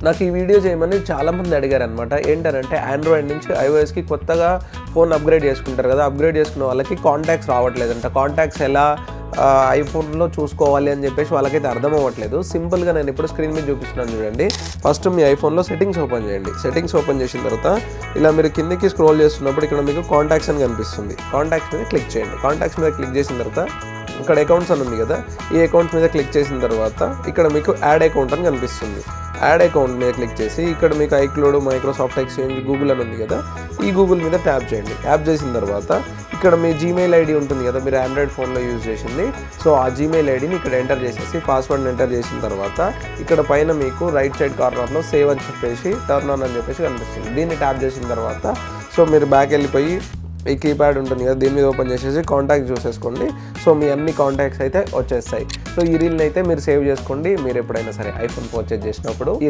నాకు ఈ వీడియో చేయమని చాలామంది అడిగారు అనమాట. ఏంటంటే ఆండ్రాయిడ్ నుంచి ఐఓఎస్కి కొత్తగా ఫోన్ అప్గ్రేడ్ చేసుకుంటారు కదా, అప్గ్రేడ్ చేసుకున్న వాళ్ళకి కాంటాక్ట్స్ రావట్లేదంట. కాంటాక్ట్స్ ఎలా ఐఫోన్లో చూసుకోవాలి అని చెప్పేసి వాళ్ళకైతే అర్థం అవ్వట్లేదు. సింపుల్గా నేను ఇప్పుడు స్క్రీన్ మీద చూపిస్తున్నాను చూడండి. ఫస్ట్ మీ ఐఫోన్లో సెట్టింగ్స్ ఓపెన్ చేయండి. సెట్టింగ్స్ ఓపెన్ చేసిన తర్వాత ఇలా మీరు కిందికి స్క్రోల్ చేస్తున్నప్పుడు ఇక్కడ మీకు కాంటాక్ట్స్ అని కనిపిస్తుంది. కాంటాక్ట్స్ మీద క్లిక్ చేయండి. కాంటాక్ట్స్ మీద క్లిక్ చేసిన తర్వాత ఇక్కడ అకౌంట్స్ అని ఉంది కదా, ఈ అకౌంట్స్ మీద క్లిక్ చేసిన తర్వాత ఇక్కడ మీకు యాడ్ అకౌంట్ అని కనిపిస్తుంది. యాడ్ అకౌంట్ మీద క్లిక్ చేసి ఇక్కడ మీకు ఐక్లౌడ్, మైక్రోసాఫ్ట్ ఎక్స్చేంజ్, గూగుల్ అని ఉంది కదా, ఈ గూగుల్ మీద ట్యాప్ చేయండి. ట్యాప్ చేసిన తర్వాత ఇక్కడ మీ జీమెయిల్ ఐడి ఉంటుంది కదా, మీరు ఆండ్రాయిడ్ ఫోన్లో యూజ్ చేసింది. సో ఆ జీమెయిల్ ఐడిని ఇక్కడ ఎంటర్ చేసేసి పాస్వర్డ్ని ఎంటర్ చేసిన తర్వాత ఇక్కడ పైన మీకు రైట్ సైడ్ కార్నర్లో సేవ్ అని చెప్పేసి టర్న్ ఆన్ అని చెప్పేసి కనిపిస్తుంది. దీన్ని ట్యాప్ చేసిన తర్వాత సో మీరు బ్యాక్ వెళ్ళిపోయి ఈ కీప్యాడ్ ఉంటుంది కదా, దీని మీద ఓపెన్ చేసేసి కాంటాక్ట్ చూసేసుకోండి. సో మీ అన్ని కాంటాక్ట్స్ అయితే వచ్చేస్తాయి. సో ఈ రీల్ని అయితే మీరు సేవ్ చేసుకోండి. మీరు ఎప్పుడైనా సరే ఐఫోన్ పర్చేజ్ చేసినప్పుడు ఈ